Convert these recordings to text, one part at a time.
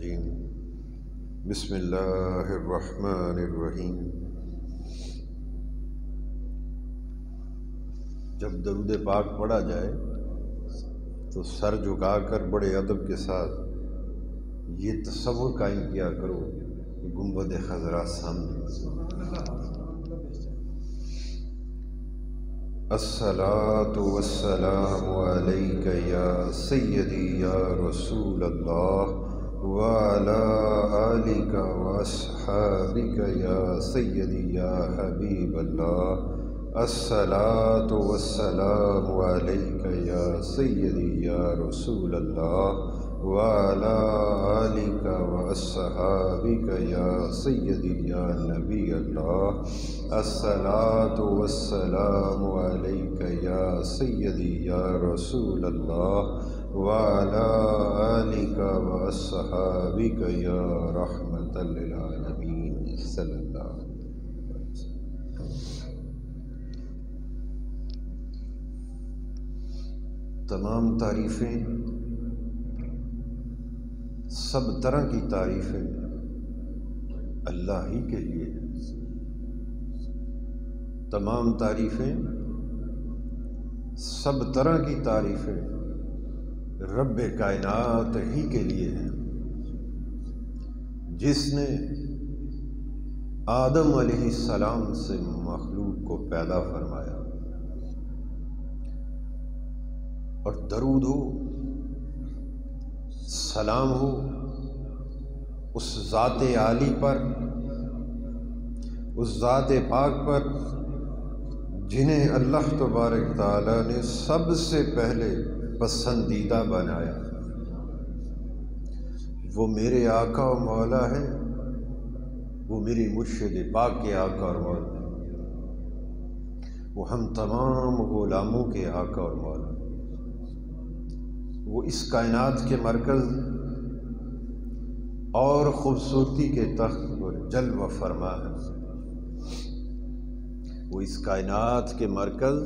الرجیم بسم اللہ الرحمن الرحیم۔ جب درود پاک پڑھا جائے تو سر جھکا کر بڑے ادب کے ساتھ یہ تصور قائم کیا کرو کہ گنبد خضرا سامنے۔ الصلاۃ والسلام علیک یا سیدی یا رسول اللہ وعلی آلک واصحابک یا سیدی یا حبیب اللہ۔ الصلاۃ والسلام علیک یا سیدی یا رسول اللہ وعلی آلک واصحابک یا سیدی یا نبی اللہ۔ الصلاۃ والسلام علیک یا سیدی یا رسول اللہ وعلی آلک واصحابک یا رحمۃ للعالمین صلی اللہ علیہ وسلم۔ تمام تعریفیں، سب طرح کی تعریفیں اللہ ہی کے لیے ہیں۔ تمام تعریفیں، سب طرح کی تعریفیں رب کائنات ہی کے لیے ہیں، جس نے آدم علیہ السلام سے مخلوق کو پیدا فرمایا۔ اور درود ہو، سلام ہو اس ذات عالی پر، اس ذات پاک پر جنہیں اللہ تبارک تعالیٰ نے سب سے پہلے پسندیدہ بنایا۔ وہ میرے آقا و مولا ہے، وہ میری مرشد پاک کے آقا اور مولا، وہ ہم تمام غلاموں کے آقا اور مولا، وہ اس کائنات کے مرکز اور خوبصورتی کے تخت پر جلوہ فرما ہے۔ وہ اس کائنات کے مرکز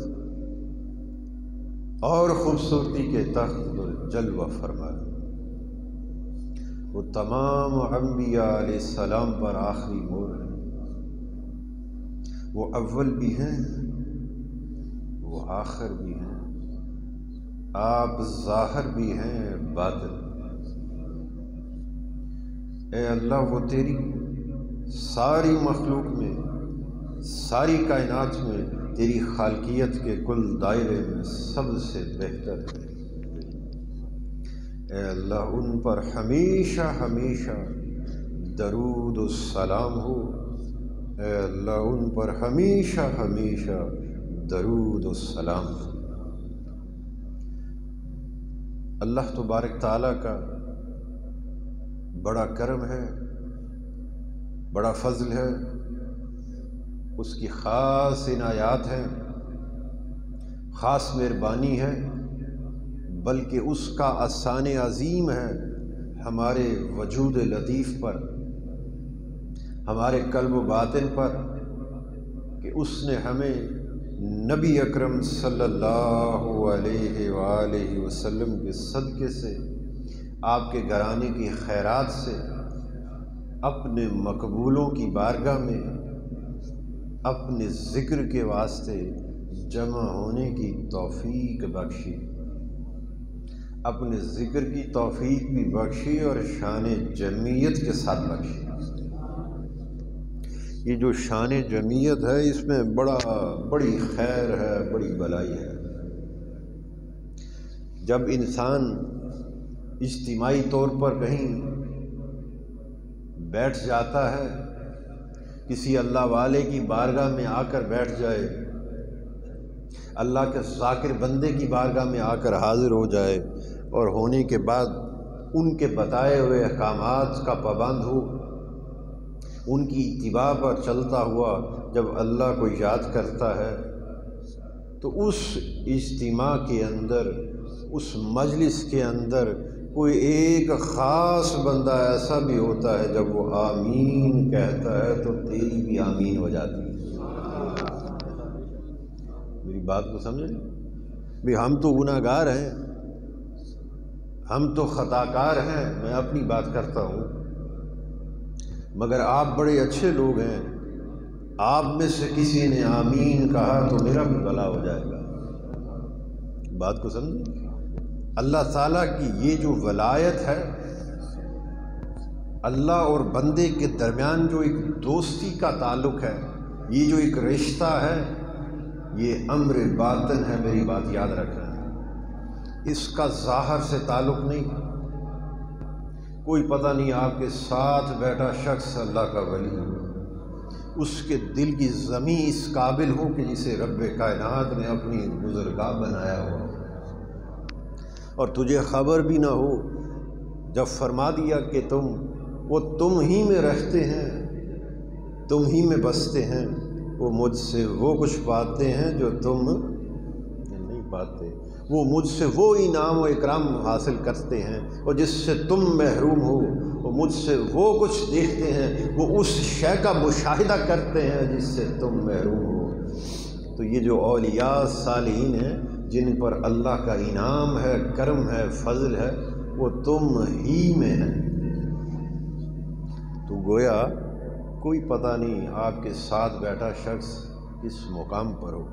اور خوبصورتی کے تخت پر جلوہ فرما ہے۔ وہ تمام انبیاء علیہ السلام پر آخری مہر ہے۔ وہ اول بھی ہیں، وہ آخر بھی ہیں، آپ ظاہر بھی ہیں، باطن۔ اے اللہ، وہ تیری ساری مخلوق میں، ساری کائنات میں، تیری خالقیت کے کل دائرے میں سب سے بہتر ہے۔ اے اللہ، ان پر ہمیشہ ہمیشہ درود و سلام ہو۔ اے اللہ، ان پر ہمیشہ ہمیشہ درود و سلام ہو۔ اللہ تبارک تعالیٰ کا بڑا کرم ہے، بڑا فضل ہے، اس کی خاص عنایات ہیں، خاص مہربانی ہے، بلکہ اس کا احسان عظیم ہے ہمارے وجود لطیف پر، ہمارے قلب و باطن پر، کہ اس نے ہمیں نبی اکرم صلی اللہ علیہ وآلہ وسلم کے صدقے سے، آپ کے گھرانے کی خیرات سے، اپنے مقبولوں کی بارگاہ میں اپنے ذکر کے واسطے جمع ہونے کی توفیق بخشی، اپنے ذکر کی توفیق بھی بخشی اور شان جمعیت کے ساتھ بخشی۔ یہ جو شان جمعیت ہے، اس میں بڑی خیر ہے، بڑی بلائی ہے۔ جب انسان اجتماعی طور پر کہیں بیٹھ جاتا ہے، کسی اللہ والے کی بارگاہ میں آ کر بیٹھ جائے، اللہ کے ذاکر بندے کی بارگاہ میں آ کر حاضر ہو جائے، اور ہونے کے بعد ان کے بتائے ہوئے احکامات کا پابند ہو، ان کی اتباع پر چلتا ہوا جب اللہ کو یاد کرتا ہے، تو اس اجتماع کے اندر، اس مجلس کے اندر کوئی ایک خاص بندہ ایسا بھی ہوتا ہے، جب وہ آمین کہتا ہے تو تیری بھی آمین ہو جاتی ہے۔ میری بات کو سمجھیں؟ بھی ہم تو گناہ گار ہیں، ہم تو خطا کار ہیں، میں اپنی بات کرتا ہوں، مگر آپ بڑے اچھے لوگ ہیں، آپ میں سے کسی نے آمین کہا تو میرا بھی بھلا ہو جائے گا۔ بات کو سمجھیں؟ اللہ تعالیٰ کی یہ جو ولایت ہے، اللہ اور بندے کے درمیان جو ایک دوستی کا تعلق ہے، یہ جو ایک رشتہ ہے، یہ امر باطن ہے، میری بات یاد رکھنا۔ اس کا ظاہر سے تعلق نہیں۔ کوئی پتہ نہیں آپ کے ساتھ بیٹھا شخص اللہ کا ولی ہو، اس کے دل کی زمین اس قابل ہو کہ جسے رب کائنات نے اپنی گزرگاہ بنایا ہو، اور تجھے خبر بھی نہ ہو، جب فرما دیا کہ وہ تم ہی میں رہتے ہیں، تم ہی میں بستے ہیں، وہ مجھ سے وہ کچھ پاتے ہیں جو تم نہیں پاتے، وہ مجھ سے وہ انعام و اکرام حاصل کرتے ہیں، اور جس سے تم محروم ہو، وہ مجھ سے وہ کچھ دیکھتے ہیں، وہ اس شے کا مشاہدہ کرتے ہیں جس سے تم محروم ہو۔ تو یہ جو اولیاء صالحین ہیں جن پر اللہ کا انعام ہے، کرم ہے، فضل ہے، وہ تم ہی میں ہیں۔ تو گویا کوئی پتہ نہیں آپ کے ساتھ بیٹھا شخص کس مقام پر ہو،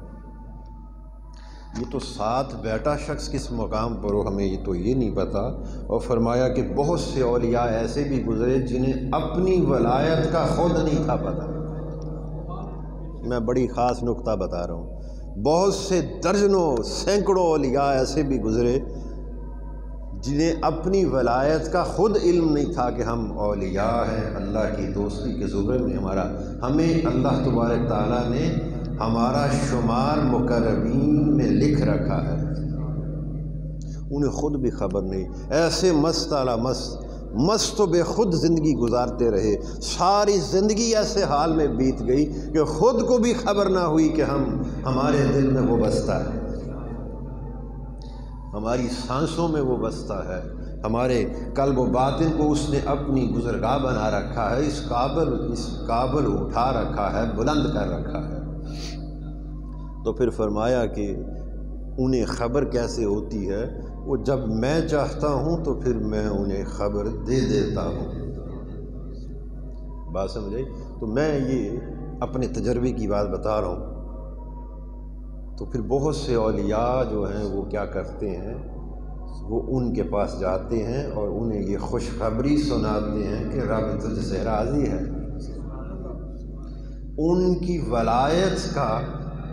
یہ تو ساتھ بیٹھا شخص کس مقام پر ہو ہمیں یہ تو یہ نہیں پتہ۔ اور فرمایا کہ بہت سے اولیاء ایسے بھی گزرے جنہیں اپنی ولایت کا خود نہیں تھا پتہ۔ میں بڑی خاص نقطہ بتا رہا ہوں، بہت سے درجنوں سینکڑوں اولیاء ایسے بھی گزرے جنہیں اپنی ولایت کا خود علم نہیں تھا کہ ہم اولیاء ہیں، اللہ کی دوستی کے زمرے میں ہمیں اللہ تبارک تعالیٰ نے ہمارا شمار مقربین میں لکھ رکھا ہے، انہیں خود بھی خبر نہیں۔ ایسے مست اعلیٰ مست و بے خود زندگی گزارتے رہے، ساری زندگی ایسے حال میں بیت گئی کہ خود کو بھی خبر نہ ہوئی کہ ہمارے دل میں وہ بستا ہے، ہماری سانسوں میں وہ بستا ہے، ہمارے قلب و باطن کو اس نے اپنی گزرگاہ بنا رکھا ہے، اس قابل اٹھا رکھا ہے، بلند کر رکھا ہے۔ تو پھر فرمایا کہ انہیں خبر کیسے ہوتی ہے، وہ جب میں چاہتا ہوں تو پھر میں انہیں خبر دے دیتا ہوں۔ بات سمجھے؟ تو میں یہ اپنے تجربے کی بات بتا رہا ہوں۔ تو پھر بہت سے اولیاء جو ہیں وہ کیا کرتے ہیں، وہ ان کے پاس جاتے ہیں اور انہیں یہ خوشخبری سناتے ہیں کہ رب تجھ سے راضی ہے۔ ان کی ولایت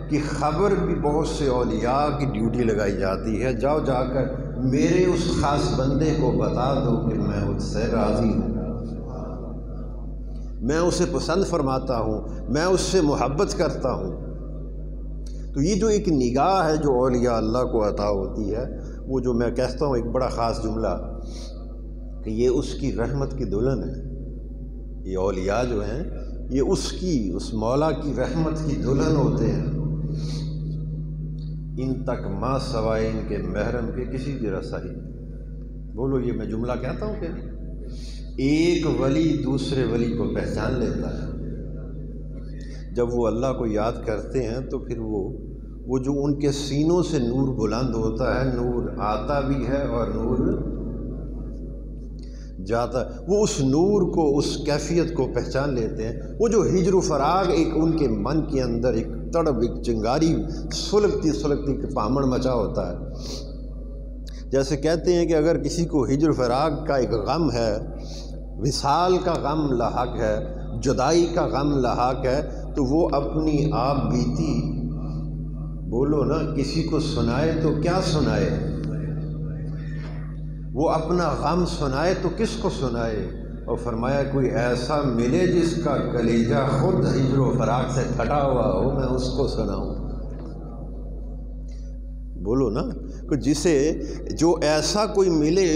کی خبر بھی بہت سے اولیاء کی ڈیوٹی لگائی جاتی ہے، جاؤ جا کر میرے اس خاص بندے کو بتا دو کہ میں اس سے راضی ہوں، میں اسے پسند فرماتا ہوں، میں اس سے محبت کرتا ہوں۔ تو یہ جو ایک نگاہ ہے جو اولیاء اللہ کو عطا ہوتی ہے، وہ جو میں کہتا ہوں ایک بڑا خاص جملہ کہ یہ اس کی رحمت کی دلہن ہے۔ یہ اولیاء جو ہیں یہ اس مولا کی رحمت کی دلہن ہوتے ہیں، ان تک ماں سوائے ان کے محرم کے کسی کی رسائی نہیں۔ بولو یہ میں جملہ کہتا ہوں کہ ایک ولی دوسرے ولی کو پہچان لیتا ہے، جب وہ اللہ کو یاد کرتے ہیں تو پھر وہ جو ان کے سینوں سے نور بلند ہوتا ہے، نور آتا بھی ہے اور نور جاتا، وہ اس نور کو، اس کیفیت کو پہچان لیتے ہیں۔ وہ جو ہجر و فراغ ایک ان کے من کے اندر ایک تڑپ، ایک چنگاری سلگتی سلگتی پامڑ مچا ہوتا ہے، جیسے کہتے ہیں کہ اگر کسی کو ہجر و فراغ کا ایک غم ہے، وصال کا غم لاحق ہے، جدائی کا غم لاحق ہے، تو وہ اپنی آپ بیتی بولو نا کسی کو سنائے تو کیا سنائے، وہ اپنا غم سنائے تو کس کو سنائے؟ اور فرمایا کوئی ایسا ملے جس کا کلیجہ خود ہجر و فراق سے پھٹا ہوا ہو، میں اس کو سناؤں۔ بولو نا، جو ایسا کوئی ملے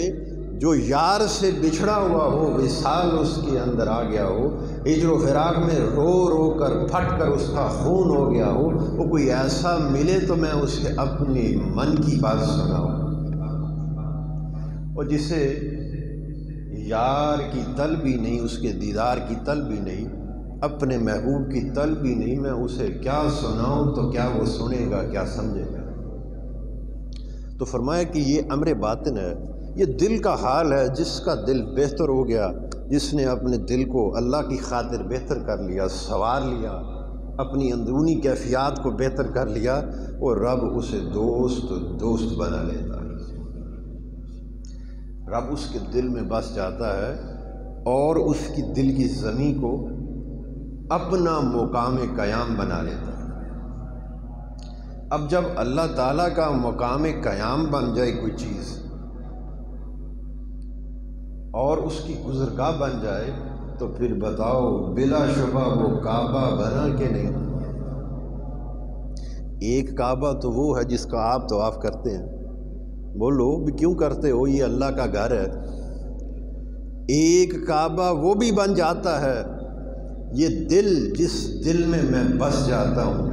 جو یار سے بچھڑا ہوا ہو، وصال اس کے اندر آ گیا ہو، ہجر و فراق میں رو رو کر پھٹ کر اس کا خون ہو گیا ہو، وہ کوئی ایسا ملے تو میں اسے اپنی من کی بات سناؤں۔ اور جسے یار کی طلب بھی نہیں، اس کے دیدار کی طلب بھی نہیں، اپنے محبوب کی طلب بھی نہیں، میں اسے کیا سناؤں تو کیا وہ سنے گا، کیا سمجھے گا؟ تو فرمایا کہ یہ امر باطن ہے، یہ دل کا حال ہے. جس کا دل بہتر ہو گیا، جس نے اپنے دل کو اللہ کی خاطر بہتر کر لیا، سنوار لیا، اپنی اندرونی کیفیات کو بہتر کر لیا، وہ رب اسے دوست بنا لیتا ہے. رب اس کے دل میں بس جاتا ہے اور اس کی دل کی زمین کو اپنا مقام قیام بنا لیتا ہے. اب جب اللہ تعالیٰ کا مقام قیام بن جائے کوئی چیز اور اس کی گزرگاہ بن جائے تو پھر بتاؤ بلا شبہ وہ کعبہ بنا کہ نہیں؟ ایک کعبہ تو وہ ہے جس کا آپ طواف کرتے ہیں. بولو بھی کیوں کرتے ہو؟ یہ اللہ کا گھر ہے. ایک کعبہ وہ بھی بن جاتا ہے. یہ دل، جس دل میں میں بس جاتا ہوں،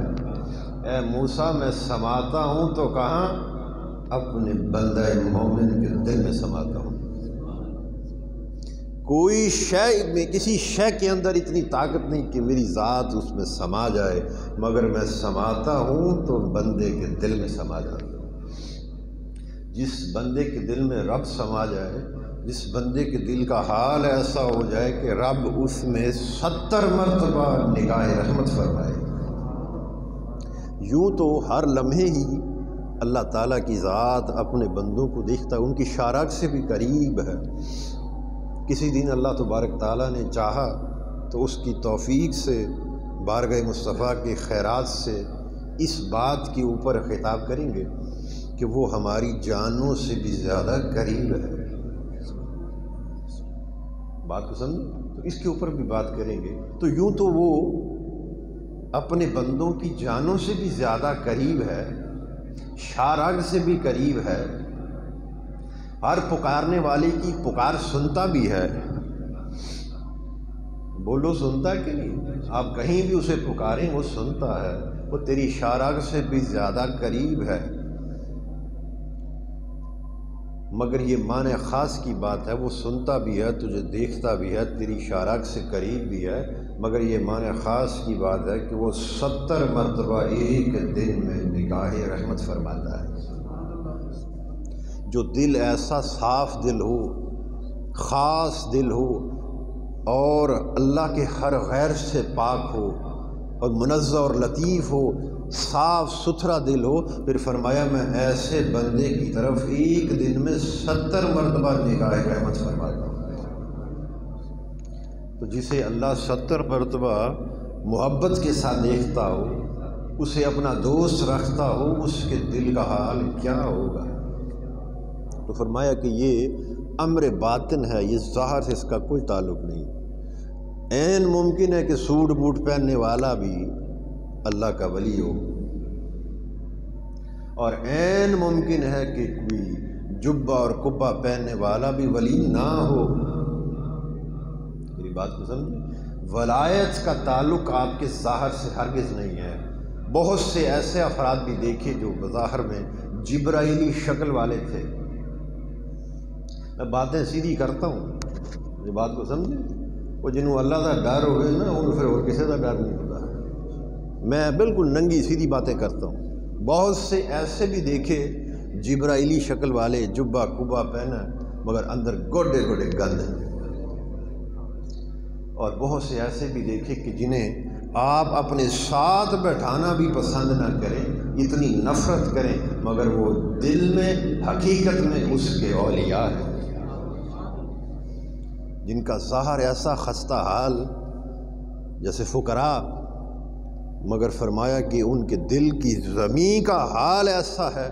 اے موسیٰ میں سماتا ہوں تو کہاں؟ اپنے بندہ مومن کے دل میں سماتا ہوں. کوئی شے میں، کسی شے کے اندر اتنی طاقت نہیں کہ میری ذات اس میں سما جائے، مگر میں سماتا ہوں تو بندے کے دل میں سما جاتا ہوں. جس بندے کے دل میں رب سما جائے، جس بندے کے دل کا حال ایسا ہو جائے کہ رب اس میں 70 مرتبہ نگاہ رحمت فرمائے. یوں تو ہر لمحے ہی اللہ تعالیٰ کی ذات اپنے بندوں کو دیکھتا ہے، ان کی شارک سے بھی قریب ہے. کسی دن اللہ تبارک تعالیٰ نے چاہا تو اس کی توفیق سے، بارگاہ مصطفیٰ کے خیرات سے اس بات کے اوپر خطاب کریں گے کہ وہ ہماری جانوں سے بھی زیادہ قریب ہے. بات کو سمجھیں؟ تو اس کے اوپر بھی بات کریں گے. تو یوں تو وہ اپنے بندوں کی جانوں سے بھی زیادہ قریب ہے، شارگ سے بھی قریب ہے، ہر پکارنے والے کی پکار سنتا بھی ہے. بولو سنتا کہ نہیں؟ آپ کہیں بھی اسے پکاریں وہ سنتا ہے. وہ تیری شارگ سے بھی زیادہ قریب ہے. مگر یہ معنی خاص کی بات ہے، وہ سنتا بھی ہے، تجھے دیکھتا بھی ہے، تیری شارگ سے قریب بھی ہے. مگر یہ معنی خاص کی بات ہے کہ وہ 70 مرتبہ ایک دن میں نگاہ رحمت فرماتا ہے. جو دل ایسا صاف دل ہو، خاص دل ہو اور اللہ کے ہر غیر سے پاک ہو اور منزہ اور لطیف ہو، صاف ستھرا دل ہو، پھر فرمایا میں ایسے بندے کی طرف ایک دن میں 70 مرتبہ نگاہ رحمت فرماتا ہوں. تو جسے اللہ 70 مرتبہ محبت کے ساتھ دیکھتا ہو، اسے اپنا دوست رکھتا ہو، اس کے دل کا حال کیا ہوگا؟ تو فرمایا کہ یہ امر باطن ہے، یہ ظاہر سے اس کا کوئی تعلق نہیں. عین ممکن ہے کہ سوٹ بوٹ پہننے والا بھی اللہ کا ولی ہو، اور عین ممکن ہے کہ کوئی جبہ اور کبہ پہننے والا بھی ولی نہ ہو. میری بات کو سمجھیں؟ ولایت کا تعلق آپ کے ظاہر سے ہرگز نہیں ہے. بہت سے ایسے افراد بھی دیکھے جو بظاہر میں جبرائیلی شکل والے تھے. میں باتیں سیدھی کرتا ہوں، یہ بات کو سمجھیں؟ وہ جنہوں اللہ کا ڈر ہوئے نا، ان پھر اور کسی کا ڈر نہیں ہوتا. میں بالکل ننگی سیدھی باتیں کرتا ہوں. بہت سے ایسے بھی دیکھے جبرائیلی شکل والے، جبہ کبہ پہنا، مگر اندر گوڑے گوڑے گند ہیں. اور بہت سے ایسے بھی دیکھے کہ جنہیں آپ اپنے ساتھ بیٹھانا بھی پسند نہ کریں، اتنی نفرت کریں، مگر وہ دل میں حقیقت میں اس کے اولیاء ہیں، جن کا ظاہر ایسا خستہ حال جیسے فقراء، مگر فرمایا کہ ان کے دل کی زمین کا حال ایسا ہے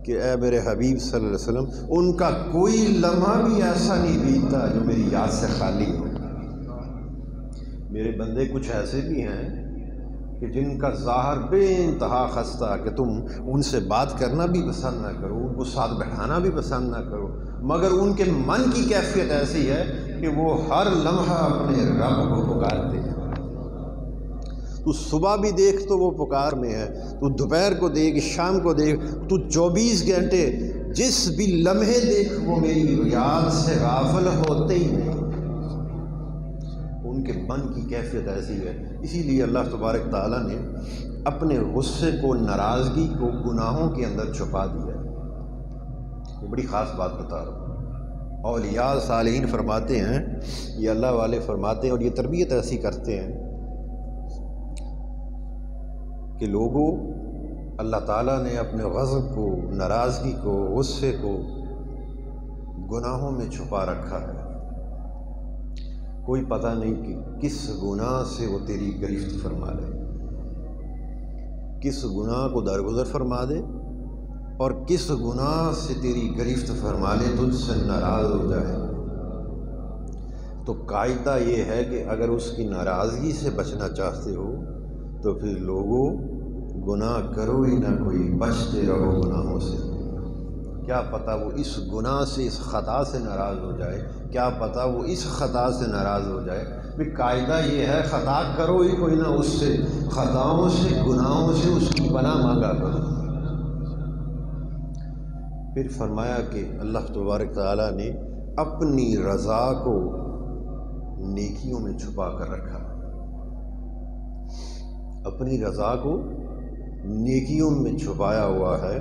کہ اے میرے حبیب صلی اللہ علیہ وسلم، ان کا کوئی لمحہ بھی ایسا نہیں بیتتا جو میری یاد سے خالی ہو. میرے بندے کچھ ایسے بھی ہیں کہ جن کا ظاہر بے انتہا خستہ کہ تم ان سے بات کرنا بھی پسند نہ کرو، ان کو ساتھ بیٹھانا بھی پسند نہ کرو، مگر ان کے من کی کیفیت ایسی ہے کہ وہ ہر لمحہ اپنے رب کو پکارتے ہیں. تو صبح بھی دیکھ تو وہ پکار میں ہے، تو دوپہر کو دیکھ، شام کو دیکھ، تو 24 گھنٹے جس بھی لمحے دیکھ وہ میری یاد سے غافل ہوتے ہی نہیں. ان کے من کی کیفیت ایسی ہے. اسی لیے اللہ تبارک تعالیٰ نے اپنے غصے کو، ناراضگی کو گناہوں کے اندر چھپا دیا ہے. یہ بڑی خاص بات بتا رہا ہوں. اولیاء صالحین فرماتے ہیں، یہ اللہ والے فرماتے ہیں اور یہ تربیت ایسی کرتے ہیں کہ لوگوں، اللہ تعالیٰ نے اپنے غضب کو، ناراضگی کو، غصے کو گناہوں میں چھپا رکھا ہے۔ کوئی پتہ نہیں کہ کس گناہ سے وہ تیری گرفت فرما لے، کس گناہ کو درگزر فرما دے اور کس گناہ سے تیری گرفت فرما لے، تجھ سے ناراض ہو جائے۔ تو قاعدہ یہ ہے کہ اگر اس کی ناراضگی سے بچنا چاہتے ہو تو پھر لوگوں گناہ کرو ہی نہ کوئی، بچتے رہو گناہوں سے۔ کیا پتہ وہ اس گناہ سے، اس خطا سے ناراض ہو جائے، کیا پتہ وہ اس خطا سے ناراض ہو جائے۔ بھی قاعدہ یہ ہے خطا کرو ہی کوئی نہ، اس سے، خطاؤں سے، گناہوں سے اس کی پناہ مانگا کرو۔ پھر فرمایا کہ اللہ تبارک تعالیٰ نے اپنی رضا کو نیکیوں میں چھپا کر رکھا، اپنی رضا کو نیکیوں میں چھپایا ہوا ہے،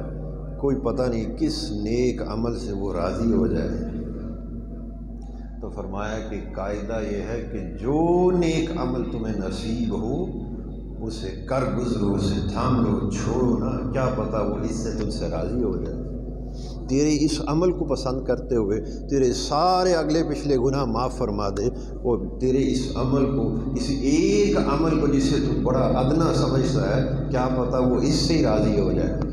کوئی پتہ نہیں کس نیک عمل سے وہ راضی ہو جائے۔ تو فرمایا کہ قاعدہ یہ ہے کہ جو نیک عمل تمہیں نصیب ہو اسے کر گزرو، اسے تھام لو، چھوڑو نہ، کیا پتہ وہ اس سے تم سے راضی ہو جائے، تیرے اس عمل کو پسند کرتے ہوئے تیرے سارے اگلے پچھلے گناہ معاف فرما دے، اور تیرے اس عمل کو، کسی ایک عمل کو جسے تو بڑا ادنا سمجھتا ہے، کیا پتہ وہ اس سے ہی راضی ہو جائے۔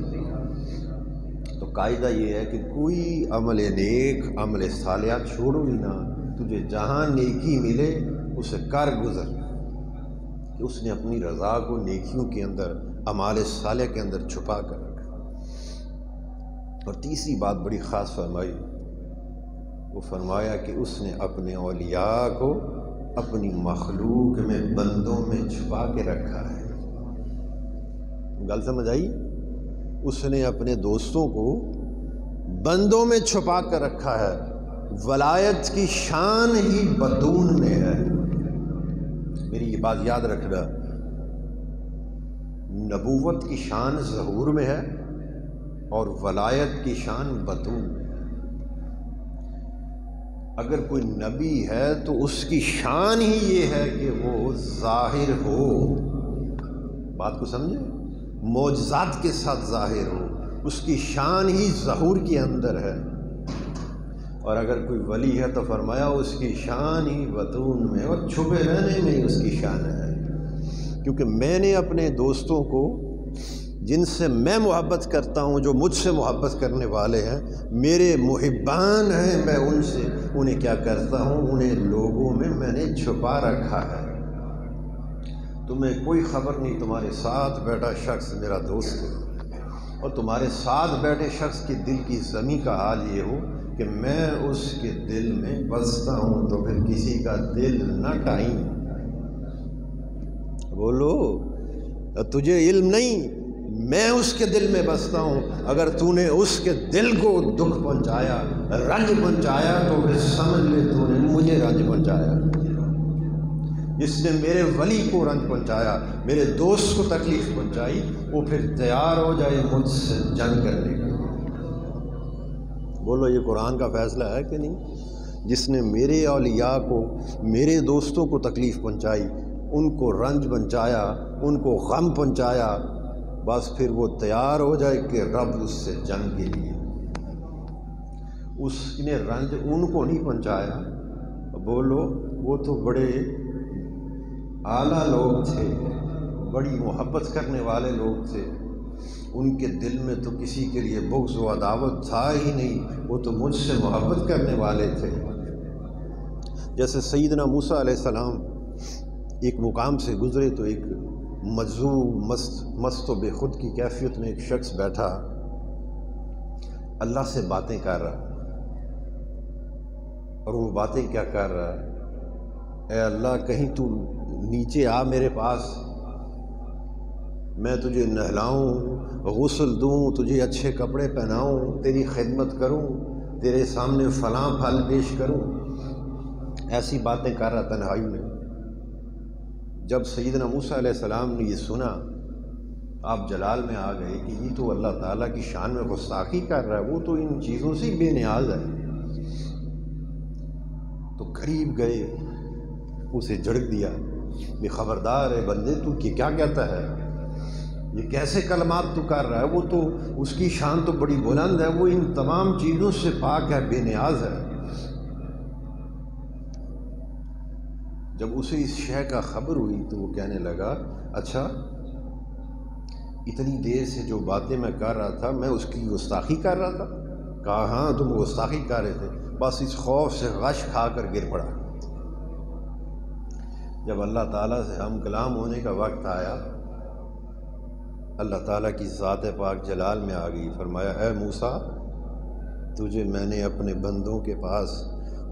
تو قاعدہ یہ ہے کہ کوئی عمل نیک، عمل صالحہ چھوڑو ہی نہ، تجھے جہاں نیکی ملے اسے کر گزر، کہ اس نے اپنی رضا کو نیکیوں کے اندر، اعمال صالح کے اندر چھپا کر رکھا۔ اور تیسری بات بڑی خاص فرمائی، وہ فرمایا کہ اس نے اپنے اولیاء کو اپنی مخلوق میں، بندوں میں چھپا کے رکھا ہے۔ گل سمجھ آئی؟ اس نے اپنے دوستوں کو بندوں میں چھپا کر رکھا ہے۔ ولایت کی شان ہی بطون میں ہے، میری یہ بات یاد رکھنا، نبوت کی شان ظہور میں ہے اور ولایت کی شان بطون میں۔ اگر کوئی نبی ہے تو اس کی شان ہی یہ ہے کہ وہ ظاہر ہو، بات کو سمجھے، معجزات کے ساتھ ظاہر ہو، اس کی شان ہی ظہور کے اندر ہے۔ اور اگر کوئی ولی ہے تو فرمایا اس کی شان ہی بطون میں، اور چھپے رہنے میں ہی اس کی شان ہے۔ کیونکہ میں نے اپنے دوستوں کو، جن سے میں محبت کرتا ہوں، جو مجھ سے محبت کرنے والے ہیں، میرے محبان ہیں، میں ان سے انہیں کیا کرتا ہوں، انہیں لوگوں میں میں نے چھپا رکھا ہے۔ تمہیں کوئی خبر نہیں، تمہارے ساتھ بیٹھا شخص میرا دوست ہے، اور تمہارے ساتھ بیٹھے شخص کے دل کی زمین کا حال یہ ہو کہ میں اس کے دل میں بستا ہوں، تو پھر کسی کا دل نہ ٹائیں۔ بولو، تجھے علم نہیں، میں اس کے دل میں بستا ہوں، اگر تو نے اس کے دل کو دکھ پہنچایا، رنج پہنچایا، تو پھر سمجھ لے تو نے مجھے رنج پہنچایا۔ جس نے میرے ولی کو رنج پہنچایا، میرے دوست کو تکلیف پہنچائی، وہ پھر تیار ہو جائے مجھ سے جنگ کرنے کا۔ بولو، یہ قرآن کا فیصلہ ہے کہ نہیں؟ جس نے میرے اولیاء کو، میرے دوستوں کو تکلیف پہنچائی، ان کو رنج پہنچایا، ان کو غم پہنچایا، بس پھر وہ تیار ہو جائے کہ رب اس سے جنگ کے لیے۔ اس نے رنج ان کو نہیں پہنچایا، بولو، وہ تو بڑے اعلیٰ لوگ تھے، بڑی محبت کرنے والے لوگ تھے، ان کے دل میں تو کسی کے لیے بغض و عداوت تھا ہی نہیں، وہ تو مجھ سے محبت کرنے والے تھے۔ جیسے سیدنا موسیٰ علیہ السلام ایک مقام سے گزرے تو ایک مجذوب، مست و بے خود کی کیفیت میں ایک شخص بیٹھا، اللہ سے باتیں کر رہا، اور وہ باتیں کیا کر رہا ہے، اے اللہ، کہیں تو نیچے آ میرے پاس، میں تجھے نہلاؤں، غسل دوں، تجھے اچھے کپڑے پہناؤں، تیری خدمت کروں، تیرے سامنے فلاں پھل پیش کروں، ایسی باتیں کر رہا تنہائی میں۔ جب سیدنا موسیٰ علیہ السلام نے یہ سنا، آپ جلال میں آ گئے کہ یہ تو اللہ تعالیٰ کی شان میں گستاخی کر رہا ہے، وہ تو ان چیزوں سے بے نیاز ہے۔ تو قریب گئے، اسے جھڑک دیا کہ خبردار ہے بندے، تو کیا کہتا ہے؟ یہ کیسے کلمات تو کر رہا ہے؟ وہ تو اس کی شان تو بڑی بلند ہے، وہ ان تمام چیزوں سے پاک ہے، بے نیاز ہے۔ جب اسے اس شے کا خبر ہوئی تو وہ کہنے لگا اچھا، اتنی دیر سے جو باتیں میں کر رہا تھا میں اس کی گستاخی کر رہا تھا؟ کہا ہاں تم گستاخی کر رہے تھے۔ بس اس خوف سے غش کھا کر گر پڑا۔ جب اللہ تعالیٰ سے ہم کلام ہونے کا وقت آیا، اللہ تعالیٰ کی ذات پاک جلال میں آ گئی، فرمایا اے موسیٰ، تجھے میں نے اپنے بندوں کے پاس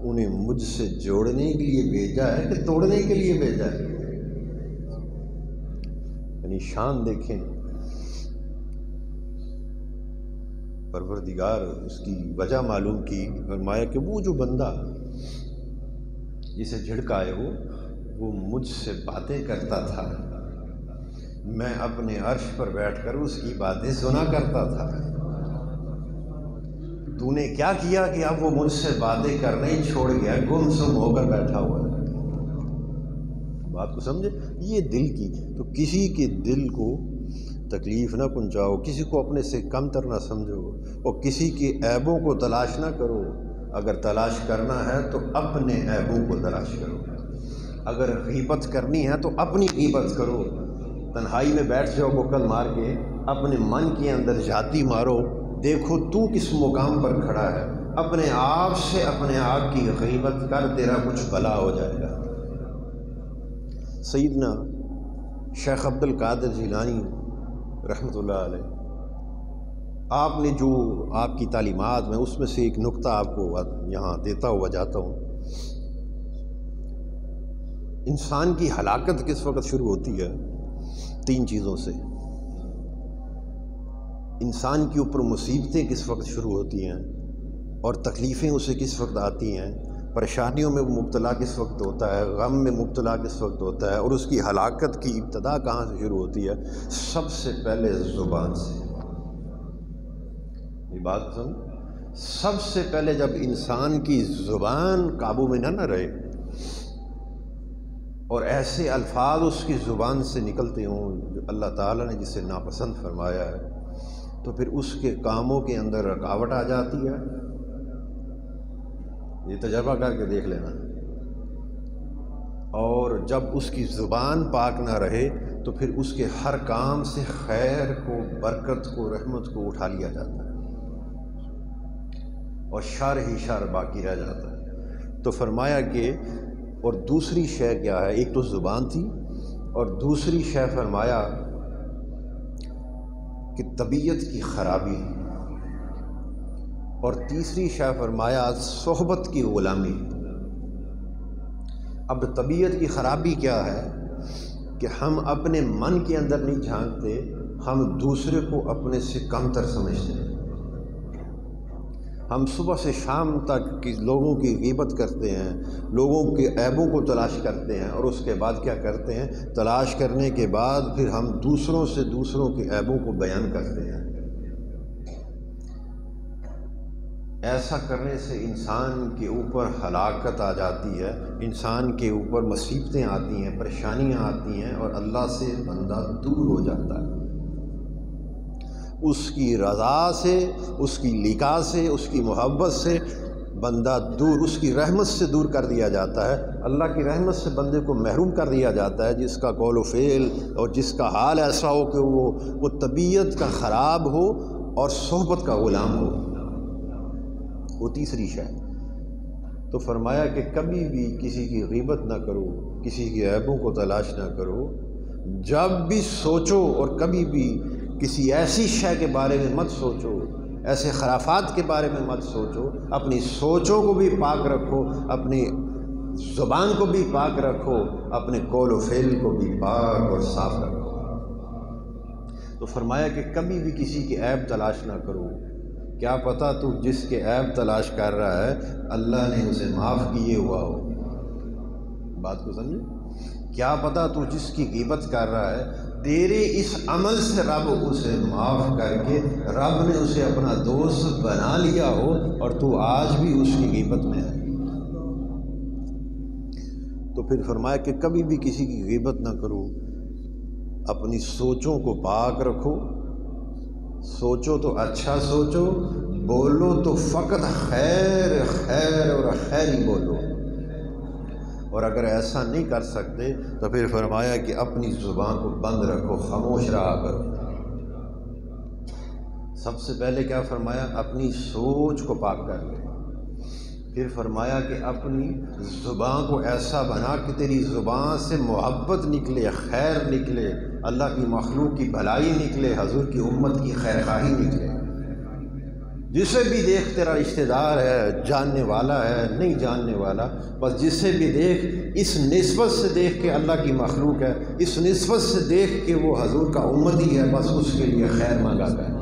انہیں مجھ سے جوڑنے کے لیے بھیجا ہے کہ توڑنے کے لیے بھیجا ہے؟ یعنی شان دیکھیں، پروردگار اس کی وجہ معلوم کی، فرمایا کہ وہ جو بندہ جسے جھڑکائے ہو وہ مجھ سے باتیں کرتا تھا، میں اپنے عرش پر بیٹھ کر اس کی باتیں سنا کرتا تھا۔ تو نے کیا کیا کہ اب وہ مجھ سے باتیں کرنا ہی چھوڑ گیا، گم سم ہو کر بیٹھا ہوا ہے؟ بات کو سمجھے؟ یہ دل کی، تو کسی کے دل کو تکلیف نہ پہنچاؤ، کسی کو اپنے سے کم تر نہ سمجھو، اور کسی کے عیبوں کو تلاش نہ کرو۔ اگر تلاش کرنا ہے تو اپنے عیبوں کو تلاش کرو، اگر غیبت کرنی ہے تو اپنی غیبت کرو۔ تنہائی میں بیٹھ جاؤ بکل مار کے، اپنے من کے اندر جھاتی مارو، دیکھو تو کس مقام پر کھڑا ہے، اپنے آپ سے اپنے آپ کی غیبت کر، تیرا کچھ بھلا ہو جائے گا۔ سیدنا شیخ عبد القادر جیلانی رحمۃ اللہ علیہ، آپ نے جو آپ کی تعلیمات میں اس میں سے ایک نقطہ آپ کو یہاں دیتا ہوا جاتا ہوں۔ انسان کی ہلاکت کس وقت شروع ہوتی ہے؟ 3 چیزوں سے۔ انسان کے اوپر مصیبتیں کس وقت شروع ہوتی ہیں، اور تکلیفیں اسے کس وقت آتی ہیں، پریشانیوں میں مبتلا کس وقت ہوتا ہے، غم میں مبتلا کس وقت ہوتا ہے، اور اس کی ہلاکت کی ابتدا کہاں سے شروع ہوتی ہے؟ سب سے پہلے زبان سے۔ یہ بات سن، سب سے پہلے جب انسان کی زبان قابو میں نہ رہے اور ایسے الفاظ اس کی زبان سے نکلتے ہوں جو اللہ تعالیٰ نے جسے ناپسند فرمایا ہے، تو پھر اس کے کاموں کے اندر رکاوٹ آ جاتی ہے۔ یہ تجربہ کر کے دیکھ لینا۔ اور جب اس کی زبان پاک نہ رہے تو پھر اس کے ہر کام سے خیر کو، برکت کو، رحمت کو اٹھا لیا جاتا ہے، اور شر ہی شر باقی رہ جاتا ہے۔ تو فرمایا کہ اور دوسری شے کیا ہے؟ ایک تو زبان تھی، اور دوسری شے فرمایا کہ طبیعت کی خرابی، اور تیسری شے فرمایا صحبت کی غلامی۔ اب طبیعت کی خرابی کیا ہے کہ ہم اپنے من کے اندر نہیں جھانکتے، ہم دوسرے کو اپنے سے کم تر سمجھتے ہیں۔ ہم صبح سے شام تک لوگوں کی غیبت کرتے ہیں، لوگوں کے عیبوں کو تلاش کرتے ہیں، اور اس کے بعد کیا کرتے ہیں؟ تلاش کرنے کے بعد پھر ہم دوسروں سے دوسروں کے عیبوں کو بیان کرتے ہیں۔ ایسا کرنے سے انسان کے اوپر ہلاکت آ جاتی ہے، انسان کے اوپر مصیبتیں آتی ہیں، پریشانیاں آتی ہیں، اور اللہ سے بندہ دور ہو جاتا ہے۔ اس کی رضا سے، اس کی لقاء سے، اس کی محبت سے بندہ دور، اس کی رحمت سے دور کر دیا جاتا ہے۔ اللہ کی رحمت سے بندے کو محروم کر دیا جاتا ہے، جس کا قول و فعل اور جس کا حال ایسا ہو کہ وہ طبیعت کا خراب ہو اور صحبت کا غلام ہو۔ وہ تیسری شے۔ تو فرمایا کہ کبھی بھی کسی کی غیبت نہ کرو، کسی کے عیبوں کو تلاش نہ کرو، جب بھی سوچو، اور کبھی بھی کسی ایسی شے کے بارے میں مت سوچو، ایسے خرافات کے بارے میں مت سوچو، اپنی سوچوں کو بھی پاک رکھو، اپنی زبان کو بھی پاک رکھو، اپنے قول و فعل کو بھی پاک اور صاف رکھو۔ تو فرمایا کہ کبھی بھی کسی کے عیب تلاش نہ کرو، کیا پتہ تو جس کے عیب تلاش کر رہا ہے اللہ نے اسے معاف کیے ہوا ہو۔ بات کو سمجھے؟ کیا پتہ تو جس کی غیبت کر رہا ہے تیرے اس عمل سے رب اسے معاف کر کے رب نے اسے اپنا دوست بنا لیا ہو، اور تو آج بھی اس کی غیبت میں ہے۔ پھر فرمایا کہ کبھی بھی کسی کی غیبت نہ کرو، اپنی سوچوں کو پاک رکھو، سوچو تو اچھا سوچو، بولو تو فقط خیر خیر اور خیر ہی بولو، اور اگر ایسا نہیں کر سکتے تو پھر فرمایا کہ اپنی زبان کو بند رکھو، خاموش رہا کرو۔ سب سے پہلے کیا فرمایا؟ اپنی سوچ کو پاک کر لے۔ پھر فرمایا کہ اپنی زبان کو ایسا بنا کہ تیری زبان سے محبت نکلے، خیر نکلے، اللہ کی مخلوق کی بھلائی نکلے، حضور کی امت کی خیر خواہی نکلے۔ جسے بھی دیکھ تیرا رشتہ دار ہے، جاننے والا ہے، نہیں جاننے والا، بس جسے بھی دیکھ اس نسبت سے دیکھ کہ اللہ کی مخلوق ہے، اس نسبت سے دیکھ کہ وہ حضور کا امتی ہے، بس اس کے لیے خیر مانگا کر۔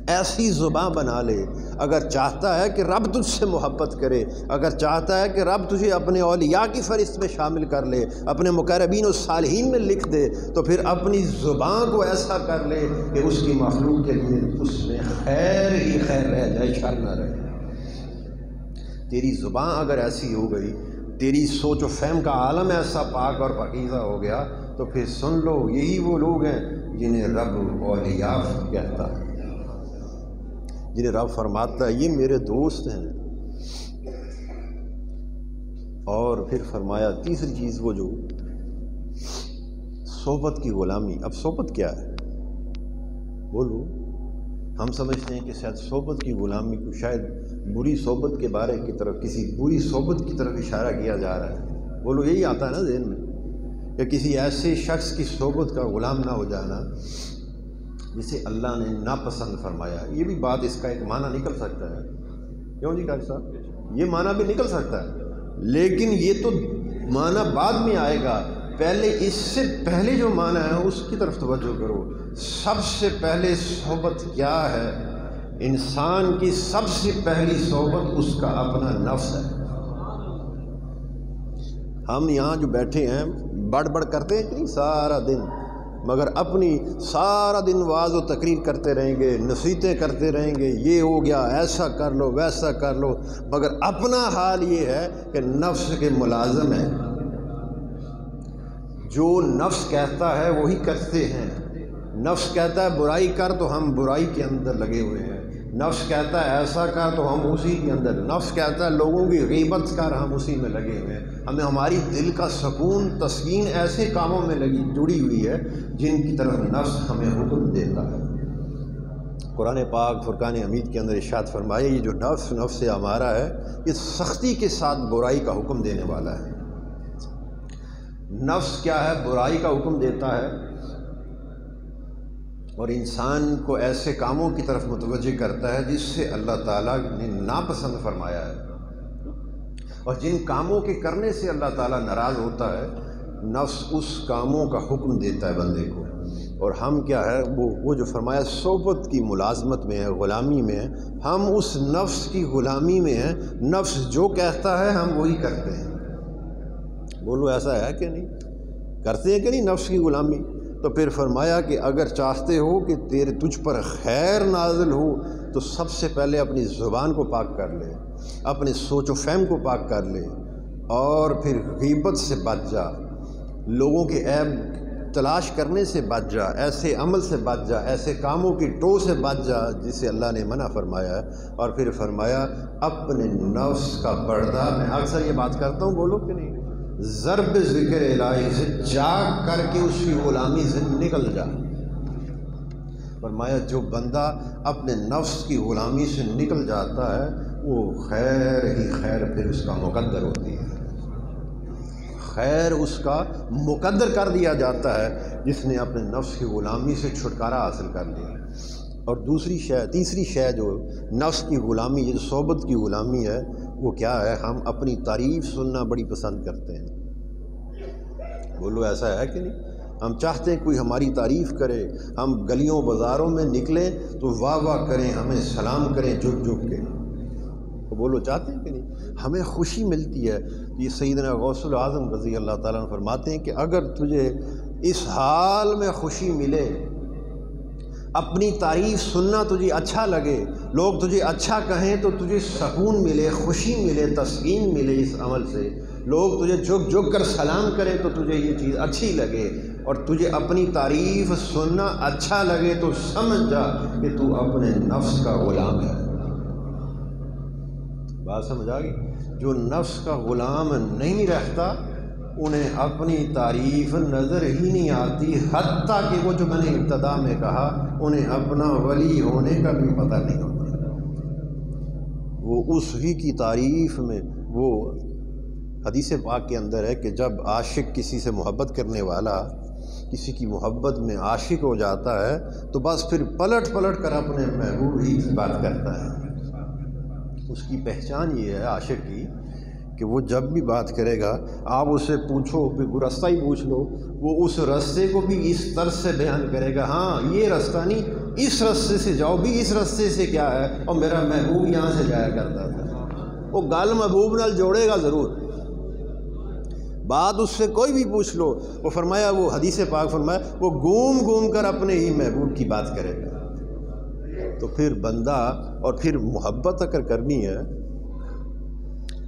ایسی زبان بنا لے۔ اگر چاہتا ہے کہ رب تجھ سے محبت کرے، اگر چاہتا ہے کہ رب تجھے اپنے اولیاء کی فہرست میں شامل کر لے، اپنے مقربین و صالحین میں لکھ دے، تو پھر اپنی زبان کو ایسا کر لے کہ اس کی مخلوق کے لیے اس میں خیر ہی خیر رہ جائے، شر نہ رہے۔ تیری زبان اگر ایسی ہو گئی، تیری سوچ و فہم کا عالم ایسا پاک اور پاکیزہ ہو گیا، تو پھر سن لو، یہی وہ لوگ ہیں جنہیں رب اولیاء کہتا ہے، جنہیں رب فرماتا ہے یہ میرے دوست ہیں۔ اور پھر فرمایا تیسری چیز وہ جو صحبت کی غلامی۔ اب صحبت کیا ہے؟ بولو۔ ہم سمجھتے ہیں کہ شاید صحبت کی غلامی کو شاید بری صحبت کے بارے کی طرف، کسی بری صحبت کی طرف اشارہ کیا جا رہا ہے۔ بولو، یہی آتا ہے نا ذہن میں کہ کسی ایسے شخص کی صحبت کا غلام نہ ہو جانا جسے اللہ نے ناپسند فرمایا۔ یہ بھی بات، اس کا ایک معنی نکل سکتا ہے، کیوں جی قاری صاحب؟ یہ معنی بھی نکل سکتا ہے، لیکن یہ تو معنی بعد میں آئے گا، پہلے اس سے پہلے جو معنی ہے اس کی طرف توجہ کرو۔ سب سے پہلے صحبت کیا ہے؟ انسان کی سب سے پہلی صحبت اس کا اپنا نفس ہے۔ ہم یہاں جو بیٹھے ہیں بڑھ کرتے ہیں کہ نہیں سارا دن، مگر اپنی سارا دن وعظ و تقریر کرتے رہیں گے، نصیحتیں کرتے رہیں گے، یہ ہو گیا، ایسا کر لو، ویسا کر لو، مگر اپنا حال یہ ہے کہ نفس کے ملازم ہیں۔ جو نفس کہتا ہے وہی کرتے ہیں۔ نفس کہتا ہے برائی کر تو ہم برائی کے اندر لگے ہوئے ہیں، نفس کہتا ہے ایسا کر تو ہم اسی کے اندر، نفس کہتا ہے لوگوں کی غیبت کر، ہم اسی میں لگے ہوئے ہیں۔ ہمیں ہماری دل کا سکون، تسکین ایسے کاموں میں جڑی ہوئی ہے جن کی طرف نفس ہمیں حکم دیتا ہے۔ قرآن پاک فرقان حمید کے اندر ارشاد فرمائے، یہ جو نفس ہمارا ہے یہ سختی کے ساتھ برائی کا حکم دینے والا ہے۔ نفس کیا ہے؟ برائی کا حکم دیتا ہے اور انسان کو ایسے کاموں کی طرف متوجہ کرتا ہے جس سے اللہ تعالیٰ نے ناپسند فرمایا ہے، اور جن کاموں کے کرنے سے اللہ تعالیٰ ناراض ہوتا ہے، نفس اس کاموں کا حکم دیتا ہے بندے کو۔ اور ہم کیا ہے، وہ جو فرمایا صحبت کی ملازمت میں ہے، غلامی میں ہے، ہم اس نفس کی غلامی میں ہیں۔ نفس جو کہتا ہے ہم وہی کرتے ہیں۔ بولو، ایسا ہے کہ نہیں؟ کرتے ہیں کہ نہیں نفس کی غلامی؟ تو پھر فرمایا کہ اگر چاہتے ہو کہ تجھ پر خیر نازل ہو تو سب سے پہلے اپنی زبان کو پاک کر لے، اپنے سوچ و فہم کو پاک کر لے، اور پھر غیبت سے بچ جا، لوگوں کے عیب تلاش کرنے سے بچ جا، ایسے عمل سے بچ جا، ایسے کاموں کی ٹو سے بچ جا جسے اللہ نے منع فرمایا ہے۔ اور پھر فرمایا اپنے نفس کا پردہ، میں اکثر یہ بات کرتا ہوں، بولو کہ نہیں، ضرب ذکر الہی سے جاگ کر کے اس کی غلامی سے نکل جا۔ فرمایا جو بندہ اپنے نفس کی غلامی سے نکل جاتا ہے وہ خیر ہی خیر پھر اس کا مقدر ہوتی ہے، خیر اس کا مقدر کر دیا جاتا ہے جس نے اپنے نفس کی غلامی سے چھٹکارا حاصل کر لیا۔ اور تیسری شے جو نفس کی غلامی، جو صحبت کی غلامی ہے، وہ کیا ہے؟ ہم اپنی تعریف سننا بڑی پسند کرتے ہیں۔ بولو، ایسا ہے کہ نہیں؟ ہم چاہتے ہیں کوئی ہماری تعریف کرے، ہم گلیوں بازاروں میں نکلیں تو واہ واہ کریں، ہمیں سلام کریں جھک جھک کے۔ تو بولو، چاہتے ہیں کہ نہیں؟ ہمیں خوشی ملتی ہے۔ یہ سیدنا غوث العظم رضی اللہ تعالیٰ عنہ فرماتے ہیں کہ اگر تجھے اس حال میں خوشی ملے، اپنی تعریف سننا تجھے اچھا لگے، لوگ تجھے اچھا کہیں تو تجھے سکون ملے، خوشی ملے، تسکین ملے اس عمل سے، لوگ تجھے جھک جھک کر سلام کریں تو تجھے یہ چیز اچھی لگے، اور تجھے اپنی تعریف سننا اچھا لگے تو سمجھ جا کہ تو اپنے نفس کا غلام ہے۔ بات سمجھ آ گئی؟ جو نفس کا غلام نہیں رہتا انہیں اپنی تعریف نظر ہی نہیں آتی، حتیٰ کہ وہ جو میں نے ابتدا میں کہا انہیں اپنا ولی ہونے کا بھی پتہ نہیں ہوتا۔ وہ اس ہی کی تعریف میں، وہ حدیث پاک کے اندر ہے کہ جب عاشق کسی سے محبت کرنے والا کسی کی محبت میں عاشق ہو جاتا ہے تو بس پھر پلٹ پلٹ کر اپنے محبوب ہی کی بات کرتا ہے۔ اس کی پہچان یہ ہے عاشق کی کہ وہ جب بھی بات کرے گا آپ اس سے پوچھو، پھر رستہ ہی پوچھ لو، وہ اس رستے کو بھی اس طرز سے بیان کرے گا، ہاں یہ رستہ نہیں، اس رستے سے جاؤ بھی، اس رستے سے کیا ہے، اور میرا محبوب یہاں سے جایا کرتا تھا۔ وہ گال محبوب نال جوڑے گا ضرور، بات اس سے کوئی بھی پوچھ لو، وہ فرمایا، وہ حدیث پاک فرمایا وہ گھوم گھوم کر اپنے ہی محبوب کی بات کرے گا۔ تو پھر بندہ، اور پھر محبت اگر کرنی ہے،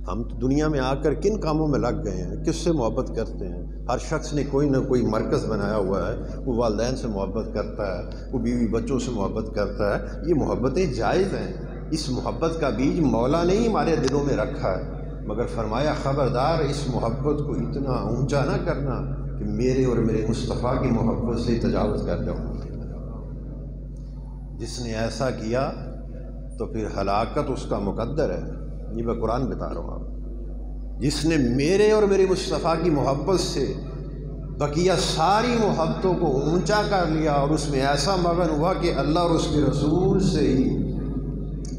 ہم تو دنیا میں آ کر کن کاموں میں لگ گئے ہیں، کس سے محبت کرتے ہیں؟ ہر شخص نے کوئی نہ کوئی مرکز بنایا ہوا ہے، وہ والدین سے محبت کرتا ہے، وہ بیوی بچوں سے محبت کرتا ہے، یہ محبتیں جائز ہیں۔ اس محبت کا بیج مولا نے ہی ہمارے دلوں میں رکھا ہے، مگر فرمایا خبردار اس محبت کو اتنا اونچا نہ کرنا کہ میرے اور میرے مصطفیٰ کی محبت سے تجاوز کر جاؤں۔ جس نے ایسا کیا تو پھر ہلاکت اس کا مقدر ہے، یہ میں قرآن بتا رہا ہوں آپ۔ جس نے میرے اور میرے مصطفیٰ کی محبت سے بقیہ ساری محبتوں کو اونچا کر لیا اور اس میں ایسا مگن ہوا کہ اللہ اور اس کے رسول سے ہی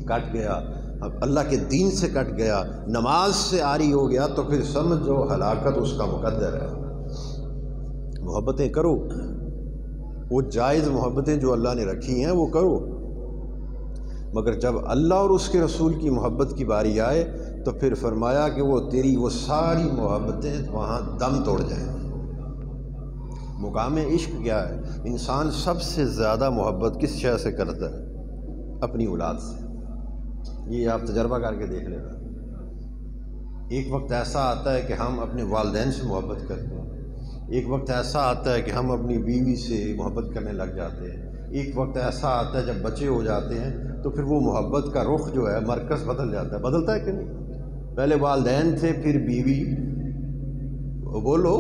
کٹ گیا، اللہ کے دین سے کٹ گیا، نماز سے عاری ہو گیا، تو پھر سمجھو ہلاکت اس کا مقدر ہے۔ محبتیں کرو، وہ جائز محبتیں جو اللہ نے رکھی ہیں وہ کرو، مگر جب اللہ اور اس کے رسول کی محبت کی باری آئے تو پھر فرمایا کہ وہ تیری وہ ساری محبتیں وہاں دم توڑ جائیں۔ مقام عشق کیا ہے؟ انسان سب سے زیادہ محبت کس شے سے کرتا ہے؟ اپنی اولاد سے۔ یہ آپ تجربہ کر کے دیکھ لینا۔ ایک وقت ایسا آتا ہے کہ ہم اپنے والدین سے محبت کرتے ہیں، ایک وقت ایسا آتا ہے کہ ہم اپنی بیوی سے محبت کرنے لگ جاتے ہیں، ایک وقت ایسا آتا ہے جب بچے ہو جاتے ہیں تو پھر وہ محبت کا رخ جو ہے، مرکز بدل جاتا ہے۔ بدلتا ہے کہ نہیں؟ پہلے والدین تھے، پھر بیوی، بولو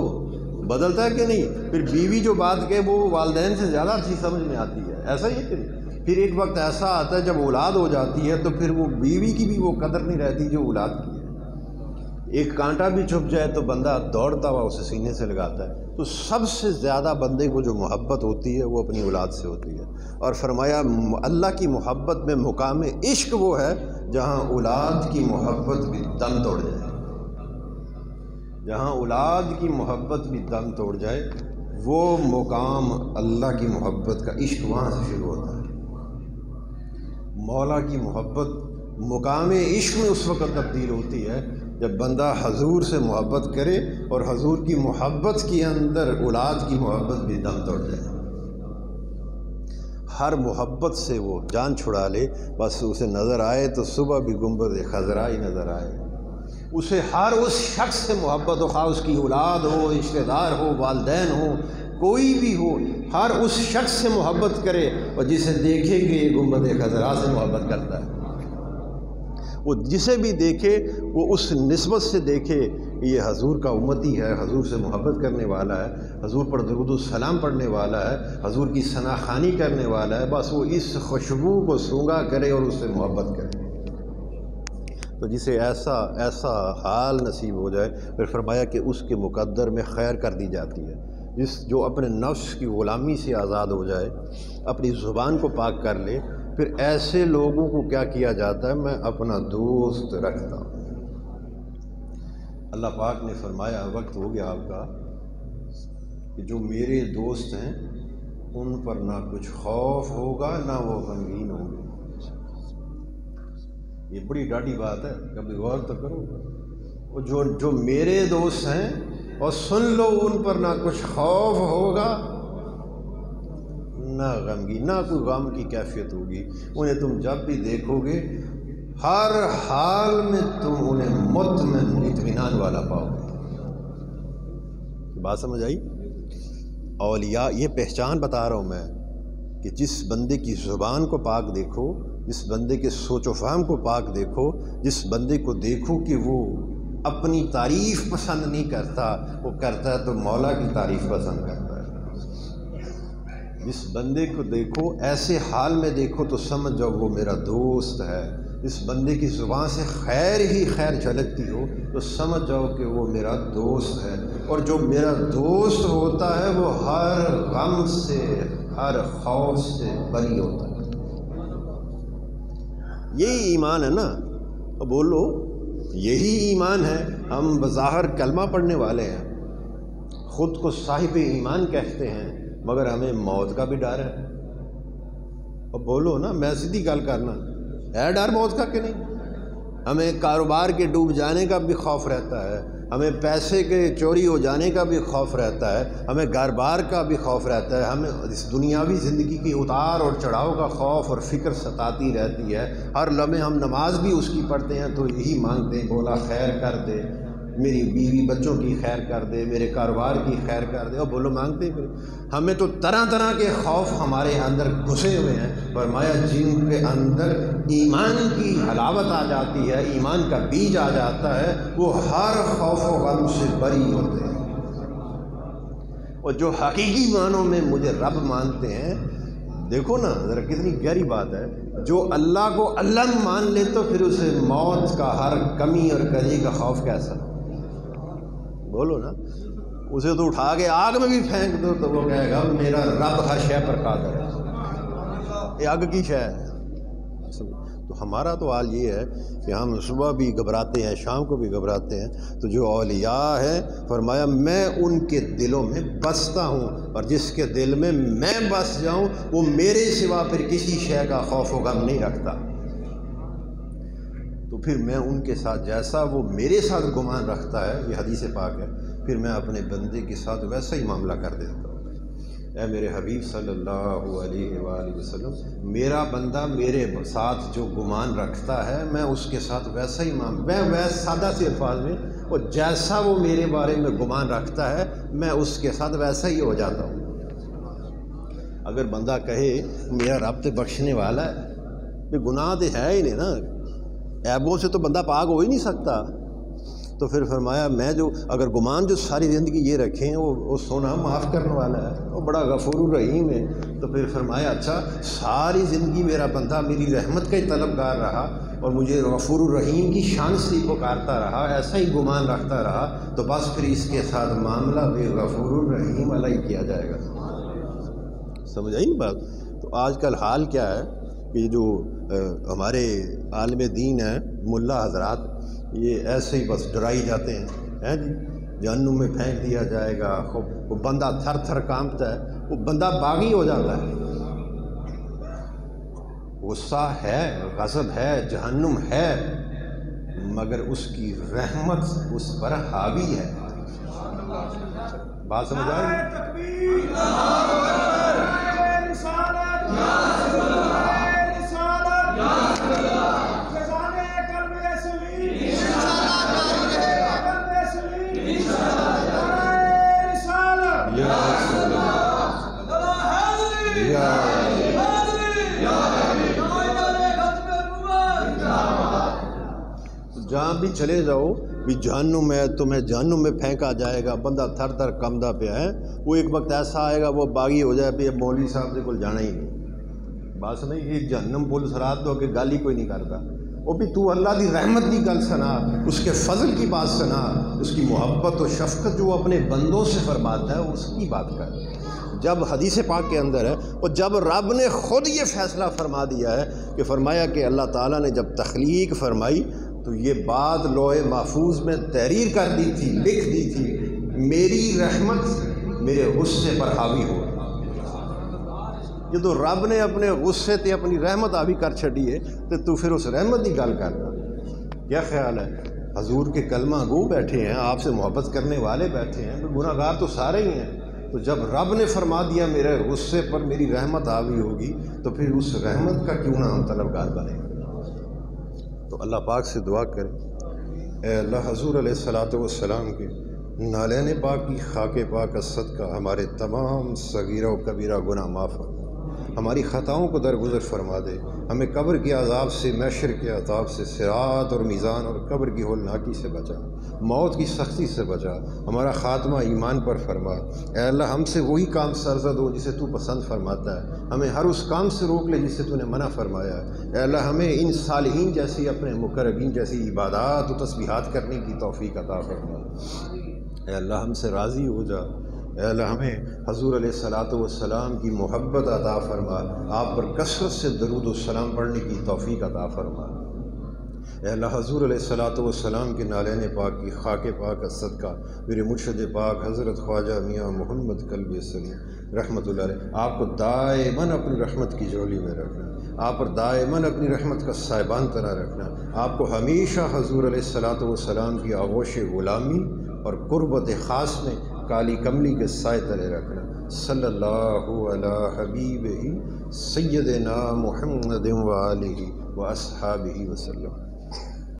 بدلتا ہے کہ نہیں؟ پھر بیوی جو بات کہے وہ والدین سے زیادہ اچھی سمجھ میں آتی ہے، ایسا ہی ہے کہ نہیں؟ پھر ایک وقت ایسا آتا ہے جب اولاد ہو جاتی ہے تو پھر وہ بیوی کی بھی وہ قدر نہیں رہتی جو اولاد کی ہے۔ ایک کانٹا بھی چھپ جائے تو بندہ دوڑتا ہوا اسے سینے سے لگاتا ہے۔ تو سب سے زیادہ بندے کو جو محبت ہوتی ہے وہ اپنی اولاد سے ہوتی ہے، اور فرمایا اللہ کی محبت میں مقام عشق وہ ہے جہاں اولاد کی محبت بھی دم توڑ جائے، جہاں اولاد کی محبت بھی دم توڑ جائے، وہ مقام اللہ کی محبت کا عشق وہاں سے شروع ہوتا ہے۔ مولا کی محبت مقام عشق میں اس وقت تبدیل ہوتی ہے جب بندہ حضور سے محبت کرے اور حضور کی محبت کے اندر اولاد کی محبت بھی دم توڑ جائے۔ ہر محبت سے وہ جان چھڑا لے، بس اسے نظر آئے تو صبح بھی گنبد خضرا ہی نظر آئے۔ اسے ہر اس شخص سے محبت ہو، خواہ اس کی اولاد ہو، رشتہ دار ہو، والدین ہو، کوئی بھی ہو، ہر اس شخص سے محبت کرے، اور جسے دیکھے کہ یہ گنبد خضرا سے محبت کرتا ہے، وہ جسے بھی دیکھے وہ اس نسبت سے دیکھے کہ یہ حضور کا امتی ہے، حضور سے محبت کرنے والا ہے، حضور پر درود و سلام پڑھنے والا ہے، حضور کی ثنا خوانی کرنے والا ہے، بس وہ اس خوشبو کو سونگھا کرے اور اس سے محبت کرے۔ تو جسے ایسا حال نصیب ہو جائے، پھر فرمایا کہ اس کے مقدر میں خیر کر دی جاتی ہے۔ جو اپنے نفس کی غلامی سے آزاد ہو جائے، اپنی زبان کو پاک کر لے، پھر ایسے لوگوں کو کیا کیا جاتا ہے؟ میں اپنا دوست رکھتا ہوں۔ اللہ پاک نے فرمایا، وقت ہو گیا آپ کا، کہ جو میرے دوست ہیں ان پر نہ کچھ خوف ہوگا نہ وہ غمگین ہوں گے۔ یہ بڑی ڈاڈی بات ہے، کبھی غور تو کرو۔ وہ جو میرے دوست ہیں، اور سن لو، ان پر نہ کچھ خوف ہوگا نہ غمگین، نہ کوئی غم کی کیفیت ہوگی۔ انہیں تم جب بھی دیکھو گے ہر حال میں تم انہیں مطمئن اطمینان والا پاؤ گے۔ بات سمجھ آئی؟ اولیاء یہ پہچان بتا رہا ہوں میں کہ جس بندے کی زبان کو پاک دیکھو، جس بندے کے سوچ و فہم کو پاک دیکھو، جس بندے کو دیکھو کہ وہ اپنی تعریف پسند نہیں کرتا، وہ کرتا ہے تو مولا کی تعریف پسند کرتا ہے۔ جس بندے کو دیکھو ایسے حال میں دیکھو تو سمجھ جاؤ وہ میرا دوست ہے۔ جس بندے کی زبان سے خیر ہی خیر جھلکتی ہو تو سمجھ جاؤ کہ وہ میرا دوست ہے، اور جو میرا دوست ہوتا ہے وہ ہر غم سے، ہر خوف سے بری ہوتا ہے۔ یہی ایمان ہے نا، بولو یہی ایمان ہے۔ ہم بظاہر کلمہ پڑھنے والے ہیں، خود کو صاحب ایمان کہتے ہیں، مگر ہمیں موت کا بھی ڈر ہے۔ اور بولو نا، میں سیدھی گل کرنا ہے ڈر موت کا کہ نہیں؟ ہمیں کاروبار کے ڈوب جانے کا بھی خوف رہتا ہے، ہمیں پیسے کے چوری ہو جانے کا بھی خوف رہتا ہے، ہمیں گھر بار کا بھی خوف رہتا ہے، ہمیں اس دنیاوی زندگی کی اتار اور چڑھاؤ کا خوف اور فکر ستاتی رہتی ہے۔ ہر لمحے ہم نماز بھی اس کی پڑھتے ہیں تو یہی مانگتے ہیں، مولا خیر کر دے، میری بیوی بچوں کی خیر کر دے، میرے کاروبار کی خیر کر دے، اور بولو مانگتے ہیں۔ ہمیں تو طرح طرح کے خوف ہمارے اندر گھسے ہوئے ہیں۔ فرمایا جن کے اندر ایمان کی حلاوت آ جاتی ہے، ایمان کا بیج آ جاتا ہے، وہ ہر خوف و غم سے بری ہوتے ہیں۔ اور جو حقیقی معنوں میں مجھے رب مانتے ہیں، دیکھو نا ذرا کتنی گہری بات ہے، جو اللہ کو اللہ مان لے تو پھر اسے موت کا ہر کمی اور کجی کا خوف کیسا؟ بولو نا، اسے تو اٹھا کے آگ میں بھی پھینک دو تو وہ کہے گا میرا رب ہر شے پر قادر ہے۔ یہ آگ کی شے ہے۔ تو ہمارا تو حال یہ ہے کہ ہم صبح بھی گھبراتے ہیں، شام کو بھی گھبراتے ہیں۔ تو جو اولیاء ہیں، فرمایا میں ان کے دلوں میں بستا ہوں، اور جس کے دل میں میں بس جاؤں وہ میرے سوا پھر کسی شے کا خوف و غم نہیں رکھتا۔ تو پھر میں ان کے ساتھ جیسا وہ میرے ساتھ گمان رکھتا ہے، یہ حدیث پاک ہے، پھر میں اپنے بندے کے ساتھ ویسا ہی معاملہ کر دیتا ہوں۔ اے میرے حبیب صلی اللہ علیہ وآلہ وسلم، میرا بندہ میرے ساتھ جو گمان رکھتا ہے میں اس کے ساتھ ویسا ہی میں سادہ سے الفاظ میں، اور جیسا وہ میرے بارے میں گمان رکھتا ہے میں اس کے ساتھ ویسا ہی ہو جاتا ہوں۔ اگر بندہ کہے میرا رب تو بخشنے والا ہے، گناہ تو ہے ہی نہیں نا، عیبوں سے تو بندہ پاک ہو ہی نہیں سکتا۔ تو پھر فرمایا میں جو اگر گمان جو ساری زندگی یہ رکھیں وہ سونا معاف کرنے والا ہے، وہ بڑا غفور الرحیم ہے۔ تو پھر فرمایا اچھا ساری زندگی میرا بندہ میری رحمت کا ہی طلبگار رہا اور مجھے غفور الرحیم کی شان سے ہی پکارتا رہا، ایسا ہی گمان رکھتا رہا، تو بس پھر اس کے ساتھ معاملہ بھی غفور الرحیم والا ہی کیا جائے گا۔ سمجھ آئی نا بات؟ تو آج کل حال کیا ہے کہ جو ہمارے عالم دین ہیں، ملا حضرات، یہ ایسے ہی بس ڈرائی جاتے ہیں جی جہنم میں پھینک دیا جائے گا، وہ بندہ تھر تھر کانپتا ہے، وہ بندہ باغی ہو جاتا ہے۔ غصہ ہے، غضب ہے، جہنم ہے، مگر اس کی رحمت اس پر حاوی ہے۔ بات سمجھ آئی؟ جہاں بھی چلے جاؤ بھی جہنم ہے، تمہیں جہنم میں پھینکا جائے گا، بندہ تھر تھر کمدا پیا ہے۔ وہ ایک وقت ایسا آئے گا وہ باغی ہو جائے بھی اب مولوی صاحب سے کل جانا ہی نہیں، بس نہیں، یہ جہنم پولیس رات دو کہ گل ہی کوئی نہیں کرتا۔ وہ بھی تو اللہ دی رحمت کی گل سنا، اس کے فضل کی بات سنا، اس کی محبت و شفقت جو اپنے بندوں سے فرماتا ہے اس کی بات کر۔ جب حدیث پاک کے اندر ہے، اور جب رب نے خود یہ فیصلہ فرما دیا ہے کہ فرمایا کہ اللہ تعالیٰ نے جب تخلیق فرمائی تو یہ بات لوح محفوظ میں تحریر کر دی تھی، لکھ دی تھی، میری رحمت میرے غصے پر حاوی ہو۔ یہ تو رب نے اپنے غصے تے اپنی رحمت حاوی کر چھڑی ہے تو پھر اس رحمت کی گل کرنا کیا خیال ہے؟ حضور کے کلمہ گو بیٹھے ہیں، آپ سے محبت کرنے والے بیٹھے ہیں، گناہ گار تو سارے ہی ہیں۔ تو جب رب نے فرما دیا میرے غصے پر میری رحمت حاوی ہوگی تو پھر اس رحمت کا کیوں نہ ہم طلبگار بنیں۔ تو اللہ پاک سے دعا کریں، اے اللہ حضور علیہ الصلوۃ والسلام کے نالین پاک کی خاک پاک کا صدقہ ہمارے تمام صغیرہ و کبیرہ گناہ معاف فرما، ہماری خطاؤں کو درگزر فرما دے، ہمیں قبر کے عذاب سے، محشر کے عذاب سے، صراط اور میزان اور قبر کی ہولناکی سے بچا، موت کی سختی سے بچا، ہمارا خاتمہ ایمان پر فرما۔ اے اللہ ہم سے وہی کام سرزد ہو جسے تو پسند فرماتا ہے، ہمیں ہر اس کام سے روک لے جس سے تو نے منع فرمایا ہے۔ اے اللہ ہمیں ان صالحین جیسی، اپنے مقربین جیسی عبادات و تسبیحات کرنے کی توفیق عطا فرما۔ اے اللہ ہم سے راضی ہو جا۔ اے اللہ ہمیں حضور علیہ الصلاۃ والسلام کی محبت عطا فرما، آپ پر کثرت سے درود و سلام پڑھنے کی توفیق عطا فرما۔ اے اللہ حضور علیہ الصلاۃ والسلام کے نالین پاک کی خاک پاک کا صدقہ میرے مرشد پاک حضرت خواجہ میاں محمد کلب سلیم رحمۃ اللہ علیہ آپ کو دائماً اپنی رحمت کی جھولی میں رکھنا، آپ پر دائماً اپنی رحمت کا سائبان طرح رکھنا، آپ کو ہمیشہ حضور علیہ الصلاۃ والسلام کی آغوش غلامی اور قربت خاص میں کالی کملی کے سائے تلے رکھنا۔ صلی اللہ علی حبیبہ سیدنا محمد و آلہ و اصحابہ وسلم۔